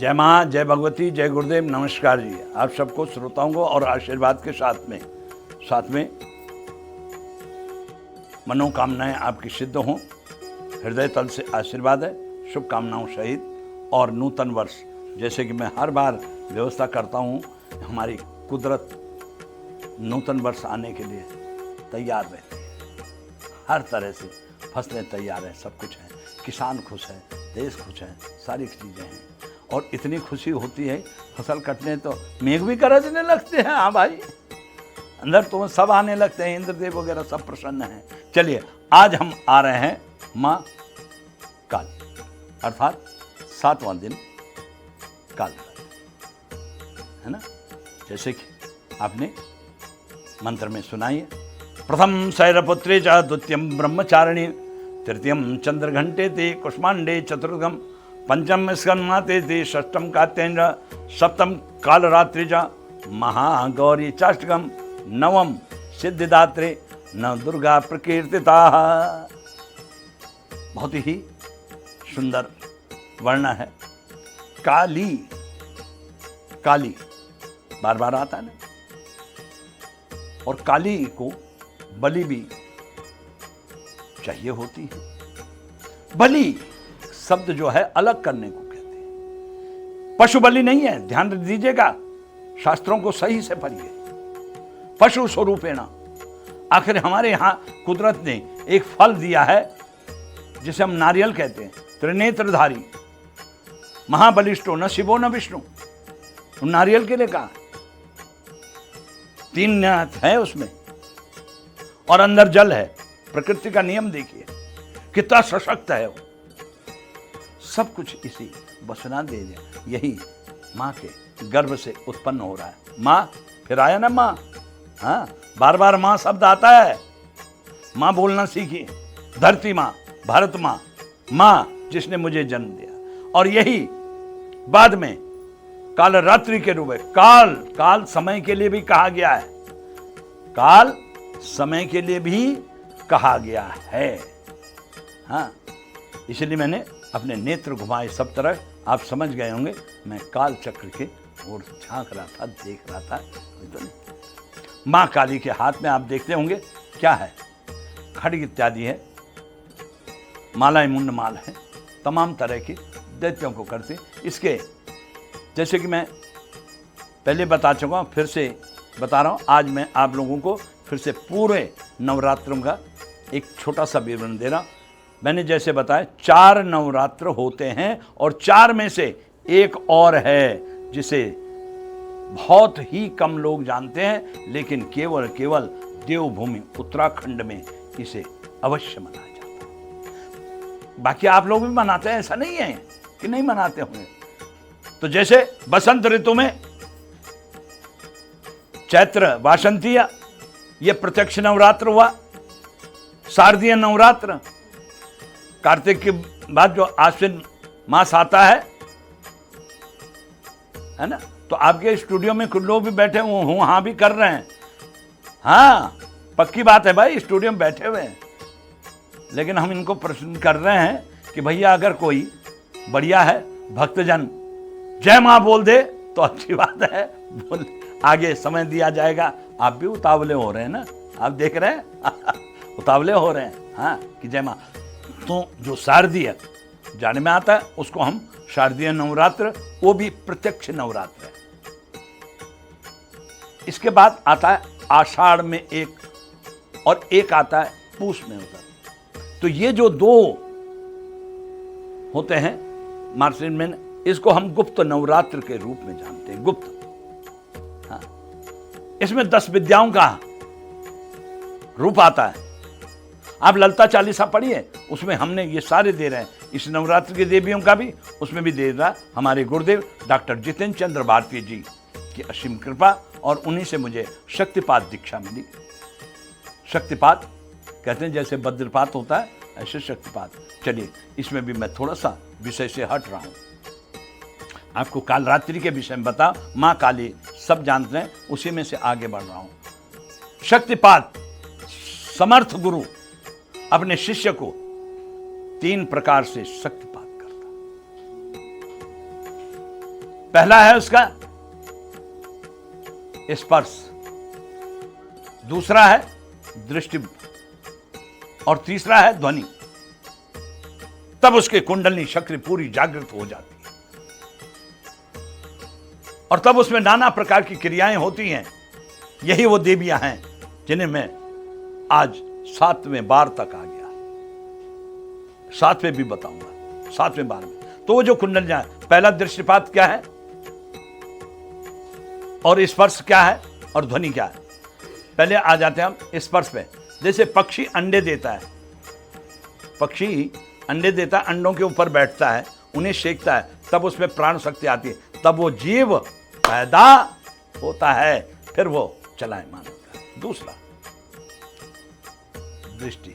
जय माँ, जय भगवती, जय गुरुदेव, नमस्कार जी। आप सबको श्रोताओं को और आशीर्वाद के साथ में मनोकामनाएं आपकी सिद्ध हों, हृदय तल से आशीर्वाद है, शुभकामनाओं सहित। और नूतन वर्ष, जैसे कि मैं हर बार व्यवस्था करता हूँ, हमारी कुदरत नूतन वर्ष आने के लिए तैयार रहती है। हर तरह से फसलें तैयार हैं, सब कुछ है, किसान खुश है, देश खुश है, सारी चीज़ें हैं। और इतनी खुशी होती है फसल कटने तो मेघ भी गरजने लगते हैं। हाँ भाई, अंदर तो सब आने लगते हैं, इंद्रदेव वगैरह सब प्रसन्न हैं। चलिए, आज हम आ रहे हैं माँ काली, अर्थात 7वां दिन काल है ना। जैसे कि आपने मंत्र में सुनाई है, प्रथम शैलपुत्री च द्वितीयम ब्रह्मचारिणी तृतीयम चंद्रघंटे ते कुष्मांडे चतुर्थम पंचम स्कन्माते ते षष्ठम कात्यायन सप्तम कालरात्रि च महागौरी चाष्टकम नवम सिद्धिदात्रे न दुर्गा प्रकीर्तिता। बहुत ही सुंदर वर्ण है। काली, काली बार बार आता है ना। और काली को बलि भी चाहिए होती है। बलि शब्द जो है अलग करने को कहते हैं, पशु बलि नहीं है। ध्यान दीजिएगा, शास्त्रों को सही से पढ़िए। पशु स्वरूपेण, आखिर हमारे यहां कुदरत ने एक फल दिया है जिसे हम नारियल कहते हैं। त्रिनेत्रधारी महाबलिष्ठो न शिवो न विष्णु, नारियल के लिए कहा, 3 नेत्र है उसमें और अंदर जल है। प्रकृति का नियम देखिए कितना सशक्त है वो। सब कुछ इसी वसना दे दिया, यही माँ के गर्भ से उत्पन्न हो रहा है। माँ, फिर आया ना माँ। हाँ, बार बार माँ शब्द आता है। माँ बोलना सीखिए। धरती माँ, भारत माँ, माँ जिसने मुझे जन्म दिया। और यही बाद में काल रात्रि के रूप में, काल समय के लिए भी कहा गया है। काल समय के लिए भी कहा गया है। हाँ, इसलिए मैंने अपने नेत्र घुमाए सब तरह। आप समझ गए होंगे मैं काल चक्र के ओर झांक रहा था, देख रहा था। तो नहीं, माँ काली के हाथ में आप देखते होंगे क्या है, खड्ग इत्यादि है, मालाएं मुंड माल है, तमाम तरह की दैत्यों को करते। इसके जैसे कि मैं पहले बता चुका हूँ, फिर से बता रहा हूँ। आज मैं आप लोगों को फिर से पूरे नवरात्रों का एक छोटा सा विवरण दे रहा हूँ। मैंने जैसे बताया 4 नवरात्र होते हैं और 4 में से एक और है जिसे बहुत ही कम लोग जानते हैं, लेकिन केवल देवभूमि उत्तराखंड में इसे अवश्य मनाया जाता है। बाकी आप लोग भी मनाते हैं, ऐसा नहीं है कि नहीं मनाते होंगे। तो जैसे बसंत ऋतु में चैत्र वासंतीय, ये प्रत्यक्ष नवरात्र हुआ। शारदीय नवरात्र, कार्तिक के बाद जो आश्विन मास आता है ना। तो आपके स्टूडियो में कुछ लोग भी बैठे हुए हूं, हाँ भी कर रहे हैं। हाँ, पक्की बात है भाई, स्टूडियो में बैठे हुए हैं। लेकिन हम इनको प्रश्न कर रहे हैं कि भैया अगर कोई बढ़िया है भक्तजन जय मां बोल दे तो अच्छी बात है, बोल, आगे समय दिया जाएगा। आप भी उतावले हो रहे हैं ना, आप देख रहे हैं उतावले हो रहे हैं। हाँ, कि जय मां। तो जो शारदीय जाने में आता है उसको हम शारदीय नवरात्र, वो भी प्रत्यक्ष नवरात्र है। इसके बाद आता है आषाढ़ में एक, और एक आता है पूष में होता है। तो ये जो 2 होते हैं मार्गशीर्ष में, इसको हम गुप्त नवरात्र के रूप में जानते हैं। गुप्त, हाँ, इसमें 10 विद्याओं का रूप आता है। आप ललिता चालीसा पढ़िए, उसमें हमने ये सारे दे रहे हैं। इस नवरात्र के देवियों का भी उसमें भी दे रहा हमारे गुरुदेव डॉक्टर जितेंद्र चंद्र भारती जी की असीम कृपा, और उन्हीं से मुझे शक्तिपात दीक्षा मिली। शक्तिपात कहते हैं जैसे वज्रपात होता है, ऐसे शक्तिपात। चलिए, इसमें भी मैं थोड़ा सा विषय से हट रहा हूं। आपको काल रात्रि के विषय में बता, माँ काली सब जानते हैं, उसी में से आगे बढ़ रहा हूं। शक्तिपात, समर्थ गुरु अपने शिष्य को 3 प्रकार से शक्तिपात करता। पहला है उसका स्पर्श, दूसरा है दृष्टि और तीसरा है ध्वनि। तब उसके कुंडलिनी शक्ति पूरी जागृत हो जाती है और तब उसमें नाना प्रकार की क्रियाएं होती हैं। यही वो देवियां हैं जिन्हें मैं आज 7वें बार तक आ गया, 7वें भी बताऊंगा, 7वें बार में। तो वो जो कुंडलियां, पहला दृष्टिपात क्या है और स्पर्श क्या है और ध्वनि क्या है। पहले आ जाते हैं हम स्पर्श पे। जैसे पक्षी अंडे देता है, पक्षी अंडे देता है, अंडों के ऊपर बैठता है, उन्हें सेकता है, तब उसमें प्राण शक्ति आती है, तब वो जीव पैदा होता है, फिर वो चलायमान होता है। दूसरा दृष्टि,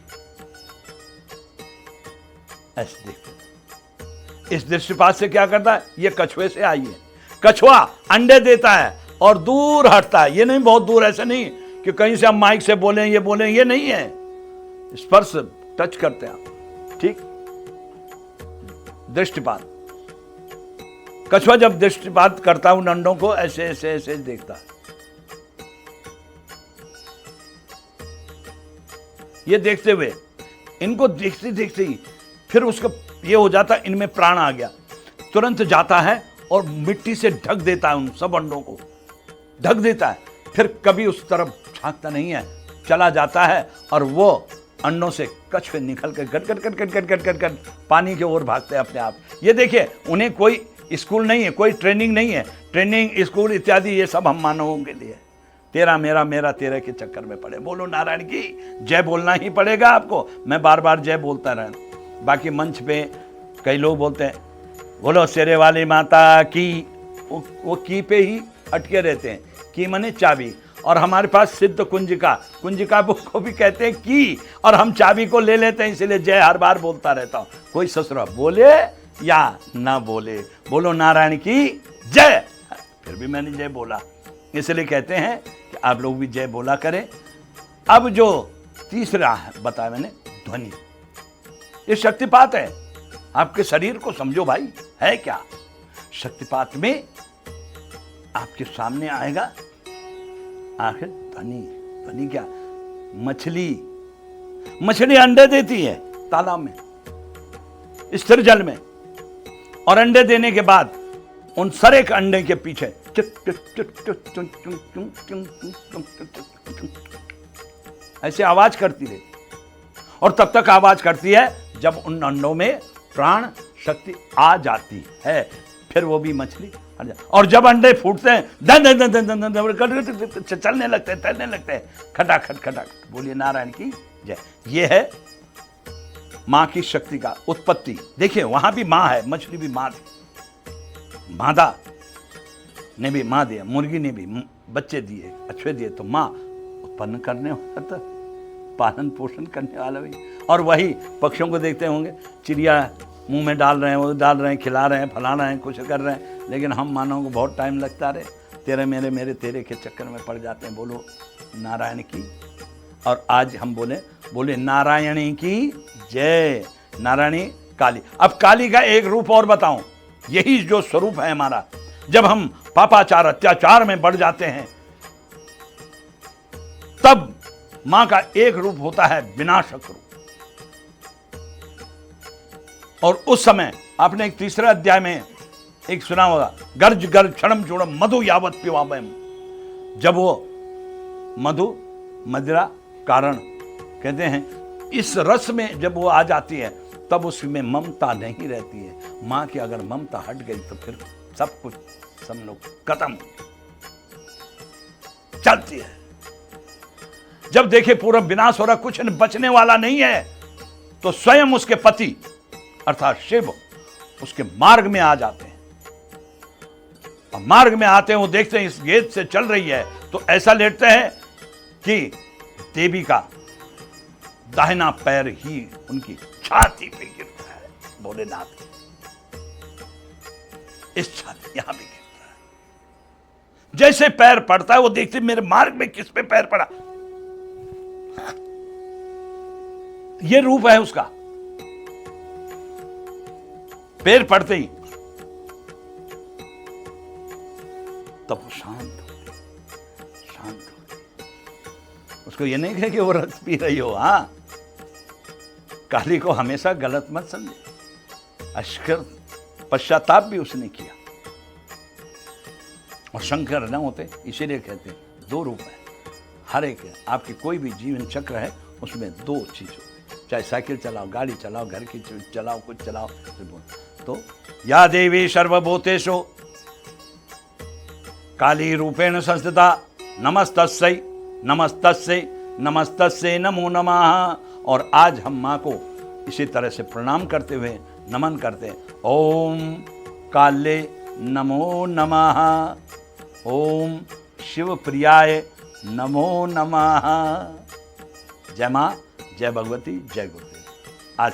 ऐसे देखो, इस दृष्टिपात से क्या करता है, ये कछुए से आई है। कछुआ अंडे देता है और दूर हटता है, ये नहीं बहुत दूर, ऐसे नहीं कि कहीं से हम माइक से बोलें, ये नहीं है, स्पर्श टच करते हैं आप, ठीक। दृष्टिपात, कछुआ जब दृष्टिपात करता उन अंडों को ऐसे ऐसे ऐसे देखता है, ये देखते हुए, इनको देखते देखते ही फिर उसका ये हो जाता, इनमें प्राण आ गया, तुरंत जाता है और मिट्टी से ढक देता है, उन सब अंडों को ढक देता है, फिर कभी उस तरफ झांकता नहीं है, चला जाता है और वो अंडों से कछुए निकल कर गट गट गट गट गट गट गट गट पानी की ओर भागते हैं अपने आप। ये देखिए, उन्हें कोई स्कूल नहीं है, कोई ट्रेनिंग नहीं है, ट्रेनिंग स्कूल इत्यादि ये सब हम मानवों के लिए, तेरा मेरा मेरा तेरे के चक्कर में पड़े। बोलो नारायण की जय, बोलना ही पड़ेगा आपको, मैं बार बार जय बोलता रहना। बाकी मंच पे कई लोग बोलते हैं बोलो शेरे वाली माता की, वो की पे ही अटके रहते हैं, की माने चाबी, और हमारे पास सिद्ध कुंजिका, कुंजिका को भी कहते हैं की, और हम चाबी को ले लेते हैं, इसलिए जय हर बार बोलता रहता हूं, कोई ससुरा बोले या ना बोले, बोलो नारायण की जय। फिर भी मैंने जय बोला, इसलिए कहते हैं कि आप लोग भी जय बोला करें। अब जो तीसरा बताया मैंने, ध्वनि, ये शक्तिपात है, आपके शरीर को समझो भाई, है क्या शक्तिपात में आपके सामने आएगा आखिर ध्वनि। ध्वनि क्या, मछली अंडे देती है तालाब में, स्थिर जल में, और अंडे देने के बाद उन सर एक अंडे के पीछे ऐसे आवाज करती रहती, और तब तक आवाज करती है जब उन अंडों में प्राण शक्ति आ जाती है, फिर वो भी मछली, और जब अंडे फूटते हैं दन दन दन दन दन दन चलने लगते हैं, तैरने लगते हैं, खटाखट खटाखट। बोलिए नारायण की जय। ये है मां की शक्ति का उत्पत्ति। देखिए वहां भी मां है, मछली भी मां थी, मादा ने भी मां दिया, मुर्गी ने भी बच्चे दिए, अच्छे दिए, तो मां उत्पन्न करने वाला था, पालन पोषण करने वाला भी। और वही पक्षियों को देखते होंगे, चिड़िया मुंह में डाल रहे हैं, वो डाल रहे हैं, खिला रहे हैं, फला रहे हैं, कुछ कर रहे हैं, लेकिन हम मानव को बहुत टाइम लगता रहे, तेरे मेरे मेरे तेरे के चक्कर में पड़ जाते हैं। बोलो नारायण की। और आज हम बोले नारायणी की जय। नारायणी काली। अब काली का एक रूप और बताऊं, यही जो स्वरूप है हमारा, जब हम पापाचार अत्याचार में बढ़ जाते हैं, तब मां का एक रूप होता है विनाशक रूप। और उस समय आपने एक तीसरा अध्याय में एक सुना होगा, गर्ज गर्ज क्षणम चूड़म मधु यावत पिवामयम। जब वो मधु मदिरा कारण कहते हैं, इस रस में जब वो आ जाती है, तब उसमें ममता नहीं रहती है। मां की अगर ममता हट गई तो फिर सब कुछ सब लोग खत्म चलती है। जब देखे पूरा विनाश हो रहा, कुछ बचने वाला नहीं है, तो स्वयं उसके पति अर्थात शिव उसके मार्ग में आ जाते हैं। और मार्ग में आते हैं, वो देखते हैं इस गेट से चल रही है, तो ऐसा लेटते हैं कि देवी का दाहिना पैर ही उनकी छाती पे गिरता है। भोलेनाथ इस छाती यहां पे गिरता है। जैसे पैर पड़ता है, वो देखते मेरे मार्ग में किस पे पैर पड़ा। ये रूप है उसका। पैर पड़ते ही तब वो शांत हो उसको ये नहीं कहे कि वो रस पी रही हो। हाँ, काली को हमेशा गलत मत समझे। अश्कर पश्चाताप भी उसने किया। और शंकर न होते, इसीलिए कहते हैं 2 रूप है हर एक है। आपकी कोई भी जीवन चक्र है उसमें 2 चीज होती है, चाहे साइकिल चलाओ, गाड़ी चलाओ, घर की चलाओ, कुछ चलाओ। तो या देवी सर्वभूतेषु काली रूपेण संस्थिता नमस्तस्यै नमस्तस्यै नमस्तस्यै नमो नमः। और आज हम माँ को इसी तरह से प्रणाम करते हुए नमन करते हैं। ओम काले नमो नमः, ओम शिव प्रियाय नमो नमः। जय माँ, जय भगवती, जय गुरुदेव। आज